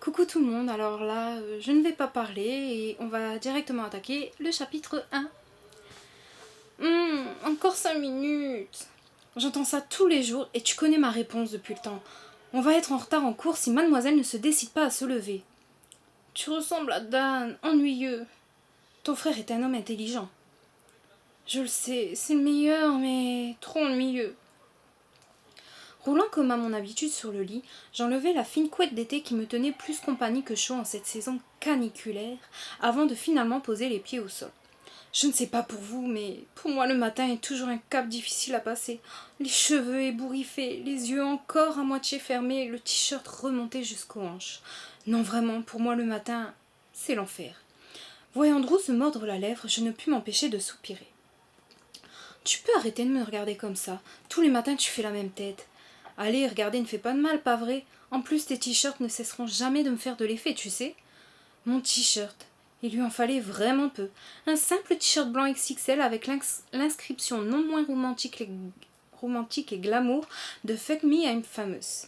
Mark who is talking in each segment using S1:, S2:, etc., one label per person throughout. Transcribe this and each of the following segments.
S1: Coucou tout le monde, alors là, je ne vais pas parler et on va directement attaquer le chapitre 1. Encore 5 minutes. J'entends ça tous les jours et tu connais ma réponse depuis le temps. On va être en retard en cours si mademoiselle ne se décide pas à se lever. Tu ressembles à Dan, ennuyeux. Ton frère est un homme intelligent. Je le sais, c'est le meilleur, mais trop ennuyeux. Roulant comme à mon habitude sur le lit, j'enlevai la fine couette d'été qui me tenait plus compagnie que chaud en cette saison caniculaire, avant de finalement poser les pieds au sol. Je ne sais pas pour vous, mais pour moi le matin est toujours un cap difficile à passer. Les cheveux ébouriffés, les yeux encore à moitié fermés, le t-shirt remonté jusqu'aux hanches. Non vraiment, pour moi le matin, c'est l'enfer. Voyant Drew se mordre la lèvre, je ne pus m'empêcher de soupirer. Tu peux arrêter de me regarder comme ça. Tous les matins tu fais la même tête. Allez, regarder ne fait pas de mal, pas vrai? En plus, tes t-shirts ne cesseront jamais de me faire de l'effet, tu sais. Mon t-shirt, il lui en fallait vraiment peu. Un simple t-shirt blanc XXL avec l'inscription non moins romantique et glamour de Fuck Me I'm Famous.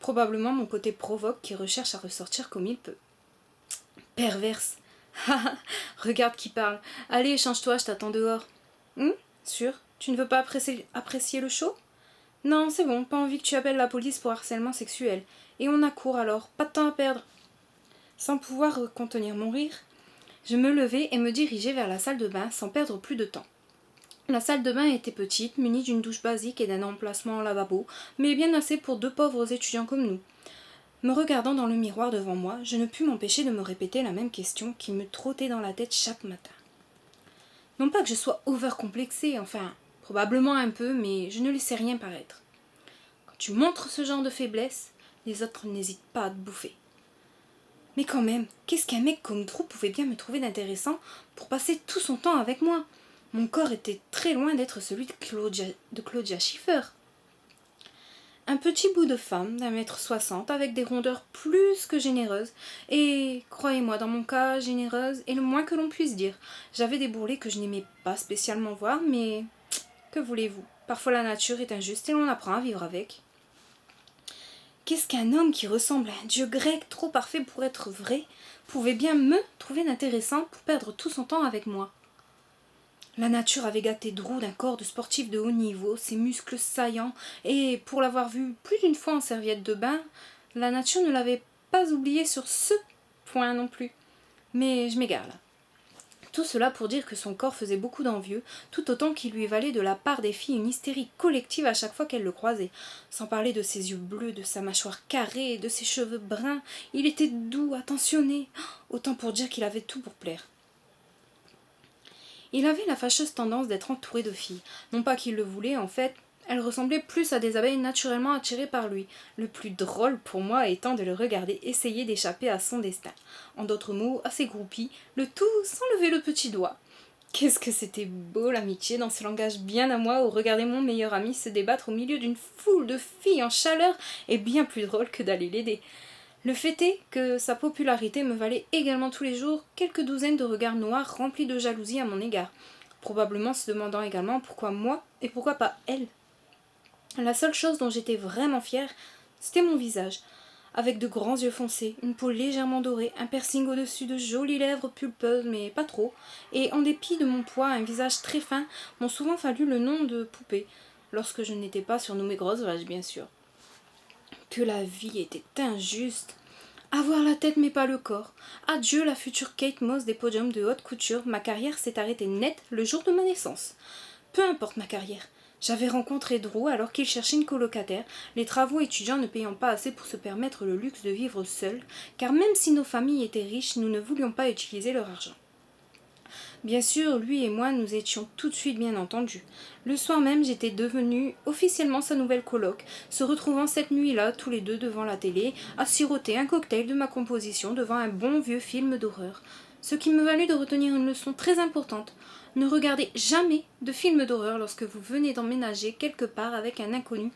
S1: Probablement mon côté provoque qui recherche à ressortir comme il peut. Perverse. Regarde qui parle. Allez, change-toi, je t'attends dehors. Sûr? Tu ne veux pas apprécier le show? Non, c'est bon, pas envie que tu appelles la police pour harcèlement sexuel. Et on accourt alors, pas de temps à perdre. Sans pouvoir contenir mon rire, je me levai et me dirigeai vers la salle de bain sans perdre plus de temps. La salle de bain était petite, munie d'une douche basique et d'un emplacement en lavabo, mais bien assez pour deux pauvres étudiants comme nous. Me regardant dans le miroir devant moi, je ne pus m'empêcher de me répéter la même question qui me trottait dans la tête chaque matin. Non pas que je sois overcomplexée, enfin, probablement un peu, mais je ne laissais rien paraître. Quand tu montres ce genre de faiblesse, les autres n'hésitent pas à te bouffer. Mais quand même, qu'est-ce qu'un mec comme Drew pouvait bien me trouver d'intéressant pour passer tout son temps avec moi? Mon corps était très loin d'être celui de Claudia Schiffer. Un petit bout de femme d'1m60 avec des rondeurs plus que généreuses, et croyez-moi, dans mon cas, généreuse est le moins que l'on puisse dire. J'avais des bourrelets que je n'aimais pas spécialement voir, mais que voulez-vous? Parfois la nature est injuste et l'on apprend à vivre avec. Qu'est-ce qu'un homme qui ressemble à un dieu grec trop parfait pour être vrai pouvait bien me trouver d'intéressant pour perdre tout son temps avec moi? La nature avait gâté Drew d'un corps de sportif de haut niveau, ses muscles saillants, et pour l'avoir vu plus d'une fois en serviette de bain, la nature ne l'avait pas oublié sur ce point non plus. Mais je m'égare là. Tout cela pour dire que son corps faisait beaucoup d'envieux, tout autant qu'il lui valait de la part des filles une hystérie collective à chaque fois qu'elles le croisaient. Sans parler de ses yeux bleus, de sa mâchoire carrée, de ses cheveux bruns, il était doux, attentionné, autant pour dire qu'il avait tout pour plaire. Il avait la fâcheuse tendance d'être entouré de filles. Non pas qu'il le voulait, en fait, elles ressemblaient plus à des abeilles naturellement attirées par lui. Le plus drôle pour moi étant de le regarder essayer d'échapper à son destin. En d'autres mots, à ses groupies, le tout sans lever le petit doigt. Qu'est-ce que c'était beau l'amitié dans ce langage bien à moi où regarder mon meilleur ami se débattre au milieu d'une foule de filles en chaleur est bien plus drôle que d'aller l'aider. Le fait est que sa popularité me valait également tous les jours quelques douzaines de regards noirs remplis de jalousie à mon égard, probablement se demandant également pourquoi moi et pourquoi pas elle. La seule chose dont j'étais vraiment fière, c'était mon visage, avec de grands yeux foncés, une peau légèrement dorée, un piercing au-dessus de jolies lèvres pulpeuses mais pas trop, et en dépit de mon poids, un visage très fin m'ont souvent fallu le nom de poupée, lorsque je n'étais pas surnommée grosse vache bien sûr. Que la vie était injuste. Avoir la tête mais pas le corps. Adieu la future Kate Moss des podiums de haute couture, ma carrière s'est arrêtée net le jour de ma naissance. Peu importe ma carrière. J'avais rencontré Drew alors qu'il cherchait une colocataire, les travaux étudiants ne payant pas assez pour se permettre le luxe de vivre seul, car même si nos familles étaient riches, nous ne voulions pas utiliser leur argent. Bien sûr, lui et moi nous étions tout de suite bien entendus. Le soir même, j'étais devenue officiellement sa nouvelle coloc, se retrouvant cette nuit-là, tous les deux devant la télé, à siroter un cocktail de ma composition devant un bon vieux film d'horreur. Ce qui me valut de retenir une leçon très importante. Ne regardez jamais de films d'horreur lorsque vous venez d'emménager quelque part avec un inconnu,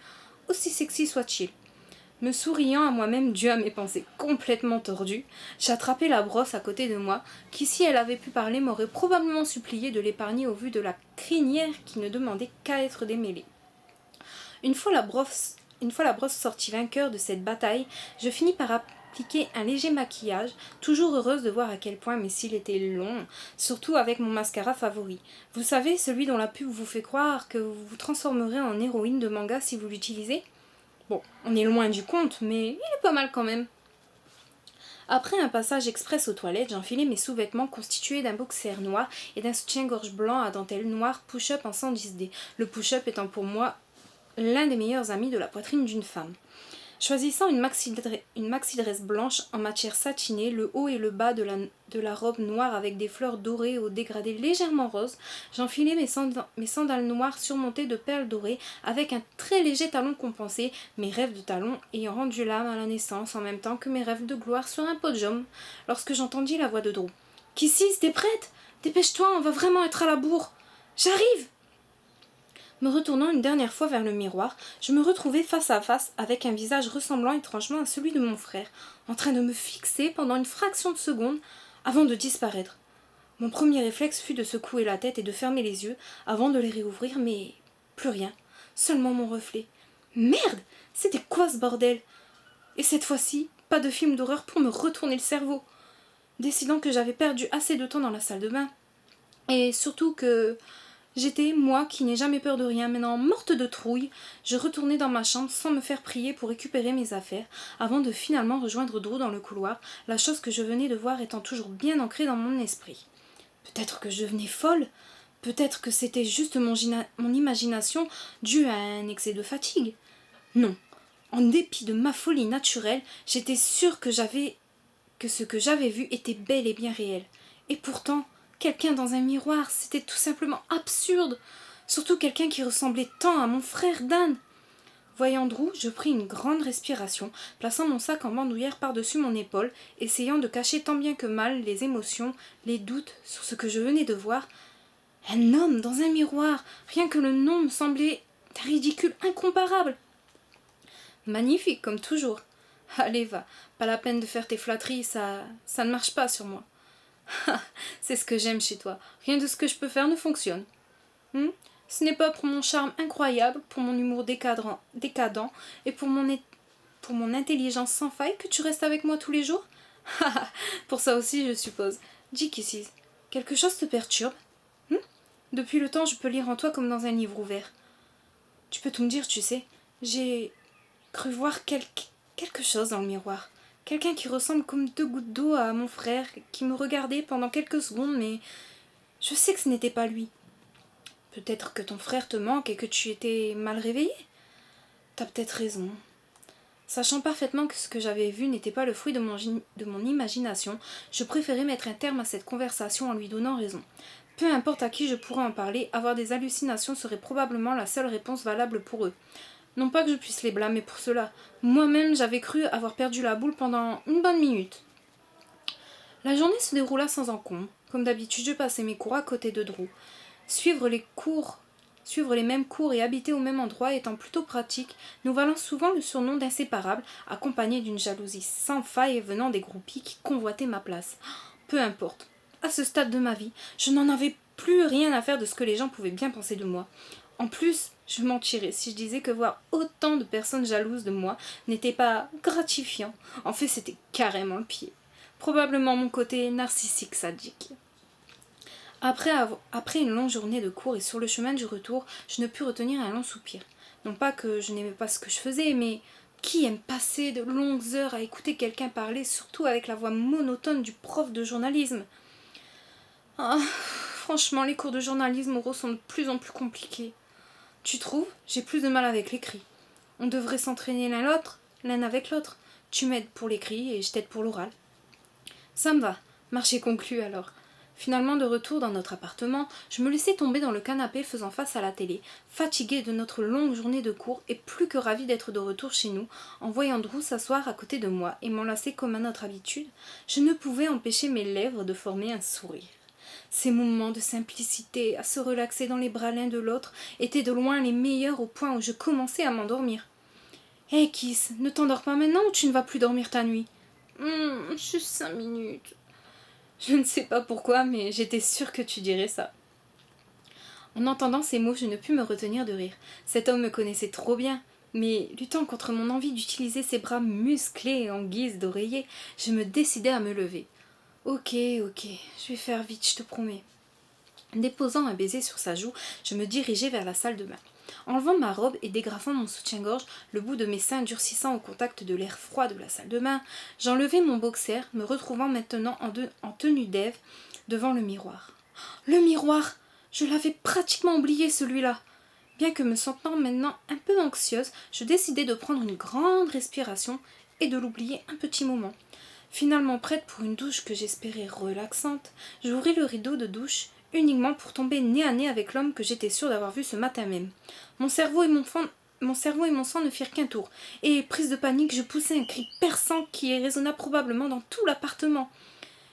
S1: aussi sexy soit-il. Me souriant à moi-même dû à mes pensées complètement tordues, j'attrapai la brosse à côté de moi, qui si elle avait pu parler m'aurait probablement supplié de l'épargner au vu de la crinière qui ne demandait qu'à être démêlée. Une fois la brosse sortie vainqueur de cette bataille, je finis par m'appliquer un léger maquillage, toujours heureuse de voir à quel point mes cils étaient longs, surtout avec mon mascara favori. Vous savez, celui dont la pub vous fait croire que vous vous transformerez en héroïne de manga si vous l'utilisez? Bon, on est loin du compte, mais il est pas mal quand même. Après un passage express aux toilettes, j'enfilai mes sous-vêtements constitués d'un boxer noir et d'un soutien-gorge blanc à dentelle noire push-up en 110D, le push-up étant pour moi l'un des meilleurs amis de la poitrine d'une femme. Choisissant une maxi-dress blanche en matière satinée, le haut et le bas de la robe noire avec des fleurs dorées au dégradé légèrement rose, j'enfilai mes sandales noires surmontées de perles dorées avec un très léger talon compensé, mes rêves de talons ayant rendu l'âme à la naissance en même temps que mes rêves de gloire sur un podium, lorsque j'entendis la voix de Drew. « Kissis, t'es prête? Dépêche-toi, on va vraiment être à la bourre. J'arrive !» Me retournant une dernière fois vers le miroir, je me retrouvai face à face avec un visage ressemblant étrangement à celui de mon frère, en train de me fixer pendant une fraction de seconde avant de disparaître. Mon premier réflexe fut de secouer la tête et de fermer les yeux avant de les réouvrir, mais plus rien, seulement mon reflet. Merde! C'était quoi ce bordel? Et cette fois-ci, pas de film d'horreur pour me retourner le cerveau. Décidant que j'avais perdu assez de temps dans la salle de bain, et surtout que j'étais, moi qui n'ai jamais peur de rien, maintenant morte de trouille, je retournai dans ma chambre sans me faire prier pour récupérer mes affaires, avant de finalement rejoindre Drew dans le couloir, la chose que je venais de voir étant toujours bien ancrée dans mon esprit. Peut-être que je devenais folle, peut-être que c'était juste mon imagination due à un excès de fatigue. Non, en dépit de ma folie naturelle, j'étais sûre que ce que j'avais vu était bel et bien réel. Et pourtant, quelqu'un dans un miroir, c'était tout simplement absurde. Surtout quelqu'un qui ressemblait tant à mon frère Dan. Voyant Drew, je pris une grande respiration, plaçant mon sac en bandoulière par-dessus mon épaule, essayant de cacher tant bien que mal les émotions, les doutes sur ce que je venais de voir. Un homme dans un miroir, rien que le nom me semblait d'un ridicule incomparable. Magnifique, comme toujours. Allez, va, pas la peine de faire tes flatteries, ça ne marche pas sur moi. C'est ce que j'aime chez toi. Rien de ce que je peux faire ne fonctionne. Ce n'est pas pour mon charme incroyable, pour mon humour décadent et pour mon intelligence sans faille que tu restes avec moi tous les jours? Pour ça aussi, je suppose. Dis, Kisses, quelque chose te perturbe? Depuis le temps, je peux lire en toi comme dans un livre ouvert. Tu peux tout me dire, tu sais. J'ai cru voir quelque chose dans le miroir. Quelqu'un qui ressemble comme deux gouttes d'eau à mon frère, qui me regardait pendant quelques secondes, mais je sais que ce n'était pas lui. Peut-être que ton frère te manque et que tu étais mal réveillée. T'as peut-être raison. Sachant parfaitement que ce que j'avais vu n'était pas le fruit de mon imagination, je préférais mettre un terme à cette conversation en lui donnant raison. Peu importe à qui je pourrais en parler, avoir des hallucinations serait probablement la seule réponse valable pour eux. Non pas que je puisse les blâmer pour cela. Moi-même, j'avais cru avoir perdu la boule pendant une bonne minute. La journée se déroula sans encombre. Comme d'habitude, je passais mes cours à côté de Drew. Suivre les mêmes cours et habiter au même endroit étant plutôt pratique, nous valant souvent le surnom d'inséparables, accompagné d'une jalousie sans faille venant des groupies qui convoitaient ma place. Peu importe. À ce stade de ma vie, je n'en avais plus rien à faire de ce que les gens pouvaient bien penser de moi. En plus, je mentirais si je disais que voir autant de personnes jalouses de moi n'était pas gratifiant. En fait, c'était carrément le pied. Probablement mon côté narcissique sadique. Après une longue journée de cours et sur le chemin du retour, je ne pus retenir un long soupir. Non pas que je n'aimais pas ce que je faisais, mais qui aime passer de longues heures à écouter quelqu'un parler, surtout avec la voix monotone du prof de journalisme? Franchement, les cours de journalisme oraux sont de plus en plus compliqués. Tu trouves? J'ai plus de mal avec l'écrit. On devrait s'entraîner l'un avec l'autre. Tu m'aides pour l'écrit et je t'aide pour l'oral. Ça me va. Marché conclu alors. Finalement, de retour dans notre appartement, je me laissai tomber dans le canapé faisant face à la télé, fatiguée de notre longue journée de cours et plus que ravie d'être de retour chez nous, en voyant Drew s'asseoir à côté de moi et m'enlacer comme à notre habitude, je ne pouvais empêcher mes lèvres de former un sourire. Ces moments de simplicité, à se relaxer dans les bras l'un de l'autre, étaient de loin les meilleurs au point où je commençais à m'endormir. « Hé, Kiss, ne t'endors pas maintenant ou tu ne vas plus dormir ta nuit ?»« Juste 5 minutes. » Je ne sais pas pourquoi, mais j'étais sûre que tu dirais ça. En entendant ces mots, je ne pus me retenir de rire. Cet homme me connaissait trop bien. Mais luttant contre mon envie d'utiliser ses bras musclés en guise d'oreiller, je me décidai à me lever. Ok, je vais faire vite, je te promets. Déposant un baiser sur sa joue, je me dirigeai vers la salle de bain. Enlevant ma robe et dégrafant mon soutien-gorge, le bout de mes seins durcissant au contact de l'air froid de la salle de bain, j'enlevai mon boxer, me retrouvant maintenant en tenue d'Ève devant le miroir. Le miroir! Je l'avais pratiquement oublié celui-là. Bien que me sentant maintenant un peu anxieuse, je décidai de prendre une grande respiration et de l'oublier un petit moment. Finalement prête pour une douche que j'espérais relaxante, j'ouvris le rideau de douche uniquement pour tomber nez à nez avec l'homme que j'étais sûre d'avoir vu ce matin même. Mon cerveau et mon sang ne firent qu'un tour, et prise de panique, je poussai un cri perçant qui résonna probablement dans tout l'appartement.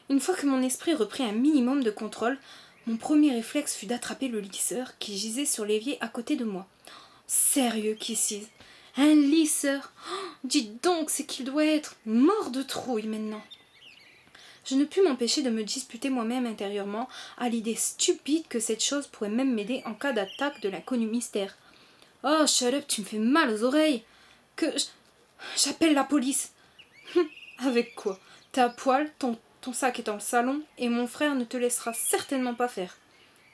S1: Une fois que mon esprit reprit un minimum de contrôle, mon premier réflexe fut d'attraper le lisseur qui gisait sur l'évier à côté de moi. Sérieux, Kisses, un lisseur? Dites donc, c'est qu'il doit être mort de trouille maintenant. Je ne pus m'empêcher de me disputer moi-même intérieurement à l'idée stupide que cette chose pourrait même m'aider en cas d'attaque de l'inconnu mystère. Oh, shut up, tu me fais mal aux oreilles. J'appelle la police. Avec quoi? T'es à poil, ton sac est dans le salon, et mon frère ne te laissera certainement pas faire.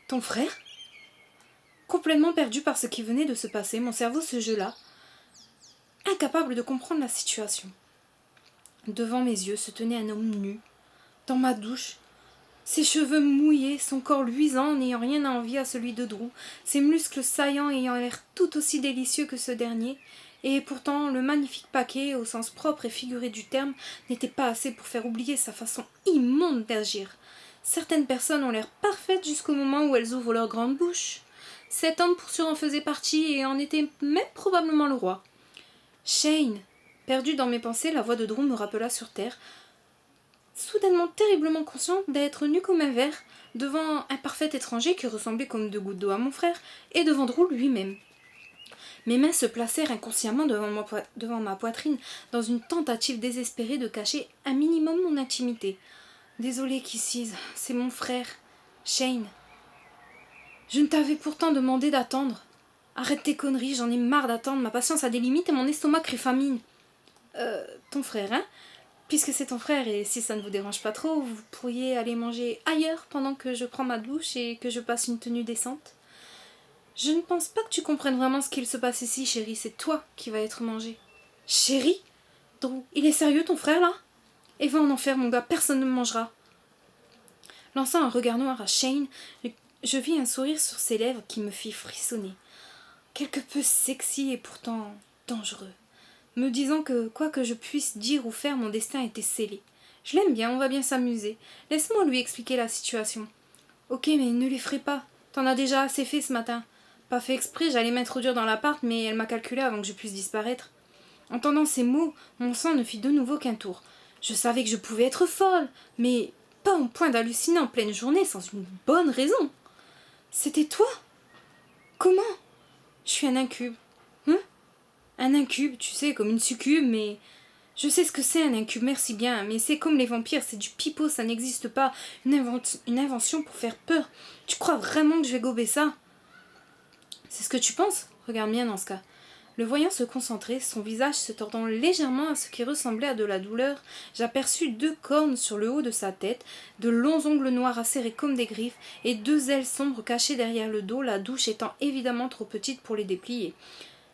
S1: Ton frère? Complètement perdu par ce qui venait de se passer, mon cerveau se gela, incapable de comprendre la situation. Devant mes yeux se tenait un homme nu, dans ma douche, ses cheveux mouillés, son corps luisant n'ayant rien à envier à celui de Drew, ses muscles saillants ayant l'air tout aussi délicieux que ce dernier, et pourtant le magnifique paquet, au sens propre et figuré du terme, n'était pas assez pour faire oublier sa façon immonde d'agir. Certaines personnes ont l'air parfaites jusqu'au moment où elles ouvrent leur grande bouche. Cet homme pour sûr en faisait partie et en était même probablement le roi. Shane, perdu dans mes pensées, la voix de Drew me rappela sur terre, soudainement terriblement consciente d'être nue comme un verre, devant un parfait étranger qui ressemblait comme deux gouttes d'eau à mon frère, et devant Drew lui-même. Mes mains se placèrent inconsciemment devant ma poitrine, dans une tentative désespérée de cacher un minimum mon intimité. Désolée, Kisses, c'est mon frère, Shane. Je ne t'avais pourtant demandé d'attendre. Arrête tes conneries, j'en ai marre d'attendre, ma patience a des limites et mon estomac crie famine. Ton frère, hein? Puisque c'est ton frère et si ça ne vous dérange pas trop, vous pourriez aller manger ailleurs pendant que je prends ma douche et que je passe une tenue décente. Je ne pense pas que tu comprennes vraiment ce qu'il se passe ici, chérie, c'est toi qui vas être mangée. Chérie? Drew, il est sérieux ton frère là? Et va en enfer mon gars, personne ne me mangera. Lançant un regard noir à Shane, je vis un sourire sur ses lèvres qui me fit frissonner. Quelque peu sexy et pourtant dangereux. Me disant que, quoi que je puisse dire ou faire, mon destin était scellé. Je l'aime bien, on va bien s'amuser. Laisse-moi lui expliquer la situation. Ok, mais ne l'effraie pas. T'en as déjà assez fait ce matin. Pas fait exprès, j'allais m'introduire dans l'appart, mais elle m'a calculé avant que je puisse disparaître. Entendant ces mots, mon sang ne fit de nouveau qu'un tour. Je savais que je pouvais être folle, mais pas au point d'halluciner en pleine journée sans une bonne raison. C'était toi? Comment? Je suis un incube. Hein? Un incube, tu sais, comme une succube, mais... Je sais ce que c'est un incube, merci bien, mais c'est comme les vampires, c'est du pipeau, ça n'existe pas. Une invention pour faire peur. Tu crois vraiment que je vais gober ça? C'est ce que tu penses? Regarde bien dans ce cas. Le voyant se concentrer, son visage se tordant légèrement à ce qui ressemblait à de la douleur, j'aperçus 2 cornes sur le haut de sa tête, de longs ongles noirs acérés comme des griffes, et 2 ailes sombres cachées derrière le dos, la douche étant évidemment trop petite pour les déplier.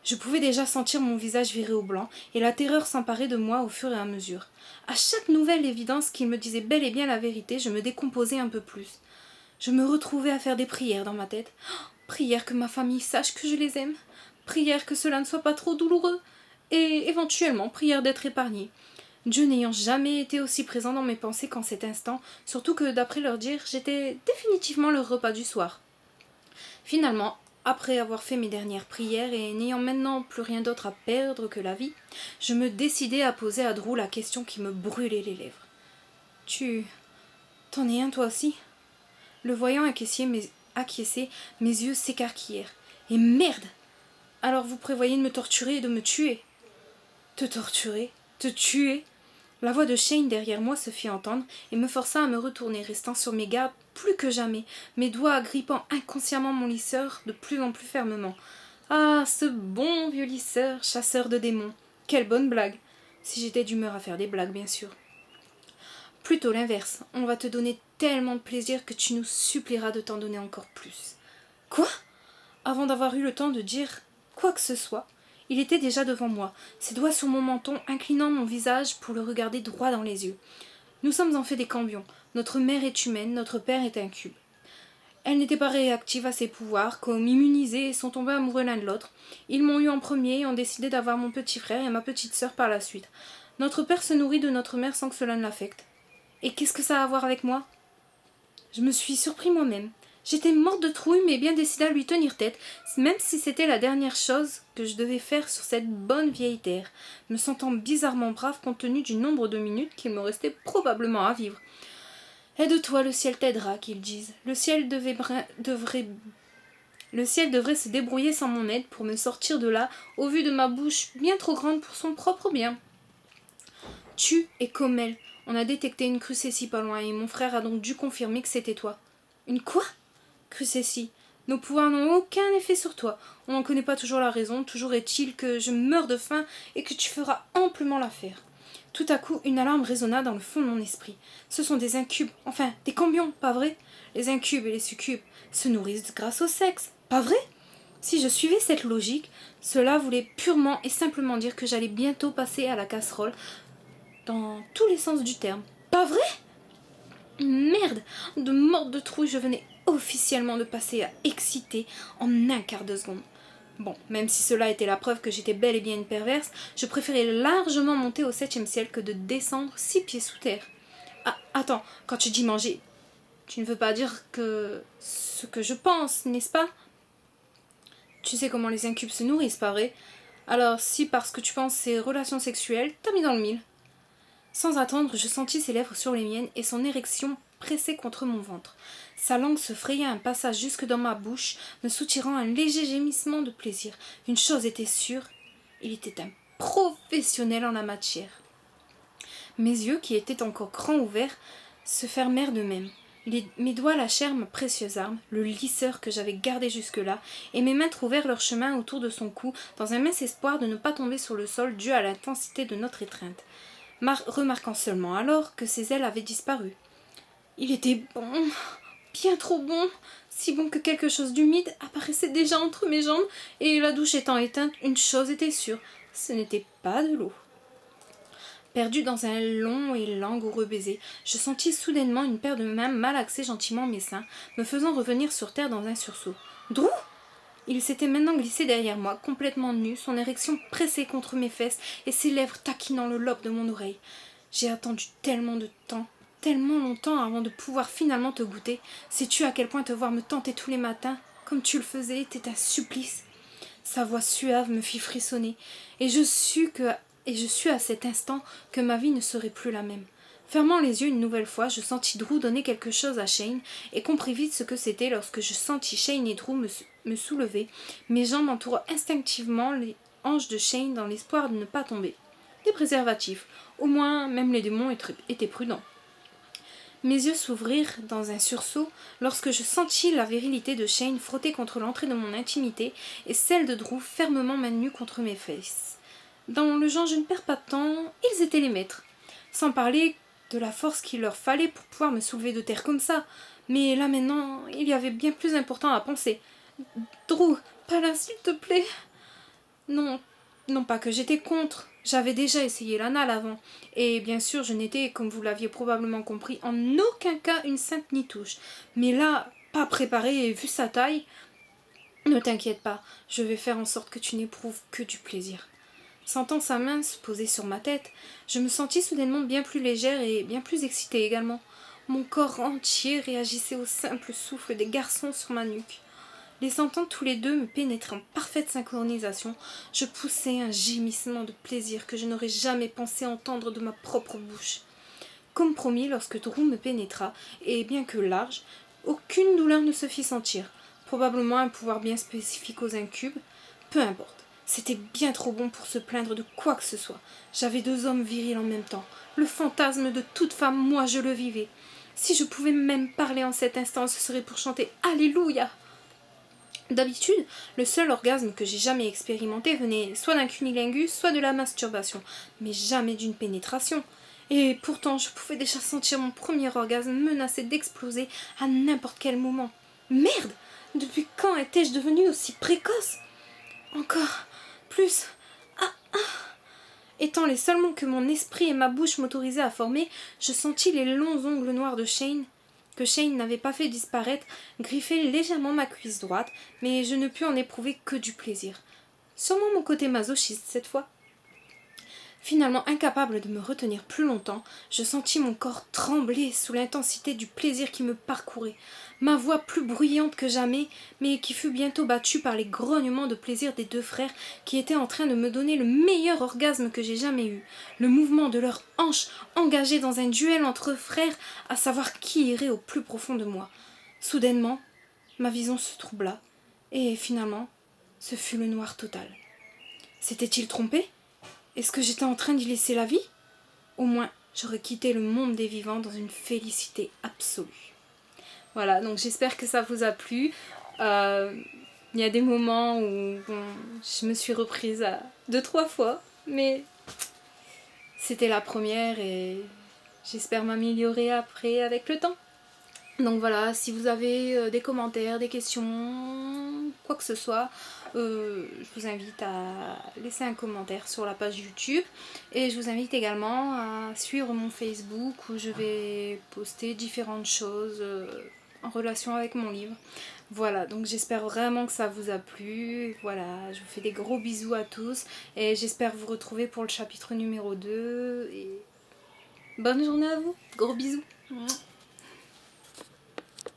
S1: Je pouvais déjà sentir mon visage virer au blanc, et la terreur s'emparer de moi au fur et à mesure. À chaque nouvelle évidence qu'il me disait bel et bien la vérité, je me décomposais un peu plus. Je me retrouvais à faire des prières dans ma tête. Prière que ma famille sache que je les aime. Prière que cela ne soit pas trop douloureux. Et éventuellement, prière d'être épargnée. Dieu n'ayant jamais été aussi présent dans mes pensées qu'en cet instant, surtout que, d'après leur dire, j'étais définitivement leur repas du soir. Finalement, après avoir fait mes dernières prières et n'ayant maintenant plus rien d'autre à perdre que la vie, je me décidai à poser à Drew la question qui me brûlait les lèvres. T'en es un toi aussi? Le voyant acquiescer, mes yeux s'écarquillèrent. Et merde! Alors vous prévoyez de me torturer et de me tuer? Te torturer? Te tuer? La voix de Shane derrière moi se fit entendre et me força à me retourner, restant sur mes gardes plus que jamais, mes doigts agrippant inconsciemment mon lisseur de plus en plus fermement. Ah, ce bon vieux lisseur, chasseur de démons. Quelle bonne blague. Si j'étais d'humeur à faire des blagues, bien sûr. Plutôt l'inverse. On va te donner tellement de plaisir que tu nous supplieras de t'en donner encore plus. Quoi? Avant d'avoir eu le temps de dire quoi que ce soit, il était déjà devant moi, ses doigts sur mon menton, inclinant mon visage pour le regarder droit dans les yeux. Nous sommes en fait des cambions. Notre mère est humaine, notre père est un cube. Elle n'était pas réactive à ses pouvoirs, comme immunisés et sont tombés amoureux l'un de l'autre. Ils m'ont eu en premier et ont décidé d'avoir mon petit frère et ma petite sœur par la suite. Notre père se nourrit de notre mère sans que cela ne l'affecte. Et qu'est-ce que ça a à voir avec moi? Je me suis surpris moi-même. J'étais morte de trouille, mais bien décidée à lui tenir tête, même si c'était la dernière chose que je devais faire sur cette bonne vieille terre, me sentant bizarrement brave compte tenu du nombre de minutes qu'il me restait probablement à vivre. Aide-toi, le ciel t'aidera, qu'ils disent. Le ciel devrait se débrouiller sans mon aide pour me sortir de là, au vu de ma bouche bien trop grande pour son propre bien. Tu es comme elle. On a détecté une crucétie pas loin et mon frère a donc dû confirmer que c'était toi. Une quoi? Crucétie. Nos pouvoirs n'ont aucun effet sur toi. On n'en connaît pas toujours la raison. Toujours est-il que je meurs de faim et que tu feras amplement l'affaire. Tout à coup, une alarme résonna dans le fond de mon esprit. Ce sont des incubes, enfin des cambions, pas vrai? Les incubes et les succubes se nourrissent grâce au sexe, pas vrai? Si je suivais cette logique, cela voulait purement et simplement dire que j'allais bientôt passer à la casserole dans tous les sens du terme. Pas vrai? Merde! De morte de trouille, je venais officiellement de passer à exciter en un quart de seconde. Bon, même si cela était la preuve que j'étais bel et bien une perverse, je préférais largement monter au 7e ciel que de descendre 6 pieds sous terre. Ah, attends, quand tu dis manger, tu ne veux pas dire que ce que je pense, n'est-ce pas? Tu sais comment les incubes se nourrissent, pas vrai? Alors, si parce que tu penses ces relations sexuelles, t'as mis dans le mille. Sans attendre, je sentis ses lèvres sur les miennes et son érection pressée contre mon ventre. Sa langue se fraya un passage jusque dans ma bouche, me soutirant un léger gémissement de plaisir. Une chose était sûre, il était un professionnel en la matière. Mes yeux, qui étaient encore grands ouverts, se fermèrent d'eux-mêmes. Mes doigts lâchèrent ma précieuse arme, le lisseur que j'avais gardé jusque-là, et mes mains trouvèrent leur chemin autour de son cou, dans un mince espoir de ne pas tomber sur le sol dû à l'intensité de notre étreinte. Remarquant seulement alors que ses ailes avaient disparu. Il était bon, bien trop bon, si bon que quelque chose d'humide apparaissait déjà entre mes jambes, et la douche étant éteinte, une chose était sûre, ce n'était pas de l'eau. Perdue dans un long et langoureux baiser, je sentis soudainement une paire de mains malaxer gentiment mes seins, me faisant revenir sur terre dans un sursaut. Drew? Il s'était maintenant glissé derrière moi, complètement nu, son érection pressée contre mes fesses et ses lèvres taquinant le lobe de mon oreille. J'ai attendu tellement de temps, tellement longtemps avant de pouvoir finalement te goûter. Sais-tu à quel point te voir me tenter tous les matins, comme tu le faisais, était un supplice? Sa voix suave me fit frissonner, et je sus à cet instant que ma vie ne serait plus la même. Fermant les yeux une nouvelle fois, je sentis Drew donner quelque chose à Shane et compris vite ce que c'était lorsque je sentis Shane et Drew me soulever. Mes jambes entourant instinctivement les hanches de Shane dans l'espoir de ne pas tomber. Des préservatifs. Au moins, même les démons étaient prudents. Mes yeux s'ouvrirent dans un sursaut lorsque je sentis la virilité de Shane frotter contre l'entrée de mon intimité et celle de Drew fermement maintenue contre mes fesses. Dans le genre je ne perds pas de temps, ils étaient les maîtres. Sans parler de la force qu'il leur fallait pour pouvoir me soulever de terre comme ça. Mais là maintenant, il y avait bien plus important à penser. Drew, pas là, s'il te plaît. Non, non pas que j'étais contre. J'avais déjà essayé l'anal avant. Et bien sûr, je n'étais, comme vous l'aviez probablement compris, en aucun cas une sainte nitouche. Mais là, pas préparée et vu sa taille... Ne t'inquiète pas, je vais faire en sorte que tu n'éprouves que du plaisir. Sentant sa main se poser sur ma tête, je me sentis soudainement bien plus légère et bien plus excitée également. Mon corps entier réagissait au simple souffle des garçons sur ma nuque. Les sentant tous les deux me pénétrer en parfaite synchronisation, je poussai un gémissement de plaisir que je n'aurais jamais pensé entendre de ma propre bouche. Comme promis, lorsque Drew me pénétra, et bien que large, aucune douleur ne se fit sentir. Probablement un pouvoir bien spécifique aux incubes. Peu importe. C'était bien trop bon pour se plaindre de quoi que ce soit. J'avais 2 hommes virils en même temps. Le fantasme de toute femme, moi je le vivais. Si je pouvais même parler en cet instant, ce serait pour chanter Alléluia. D'habitude, le seul orgasme que j'ai jamais expérimenté venait soit d'un cunilingus, soit de la masturbation, mais jamais d'une pénétration. Et pourtant, je pouvais déjà sentir mon premier orgasme menacé d'exploser à n'importe quel moment. Merde! Depuis quand étais-je devenue aussi précoce? Encore plus. Étant les seuls mots que mon esprit et ma bouche m'autorisaient à former, je sentis les longs ongles noirs de Shane, que Shane n'avait pas fait disparaître, griffer légèrement ma cuisse droite, mais je ne pus en éprouver que du plaisir. Sûrement mon côté masochiste cette fois. Finalement incapable de me retenir plus longtemps, je sentis mon corps trembler sous l'intensité du plaisir qui me parcourait, ma voix plus bruyante que jamais, mais qui fut bientôt battue par les grognements de plaisir des deux frères qui étaient en train de me donner le meilleur orgasme que j'ai jamais eu, le mouvement de leurs hanches engagées dans un duel entre frères à savoir qui irait au plus profond de moi. Soudainement, ma vision se troubla, et finalement, ce fut le noir total. S'était-il trompé ? Est-ce que j'étais en train d'y laisser la vie? Au moins, j'aurais quitté le monde des vivants dans une félicité absolue. Voilà, donc j'espère que ça vous a plu. Il y a des moments où je me suis reprise à 2-3 fois, mais c'était la première et j'espère m'améliorer après avec le temps. Donc voilà, si vous avez des commentaires, des questions, quoi que ce soit, je vous invite à laisser un commentaire sur la page YouTube. Et je vous invite également à suivre mon Facebook où je vais poster différentes choses en relation avec mon livre. Voilà, donc j'espère vraiment que ça vous a plu. Voilà, je vous fais des gros bisous à tous. Et j'espère vous retrouver pour le chapitre numéro 2. Et bonne journée à vous, gros bisous.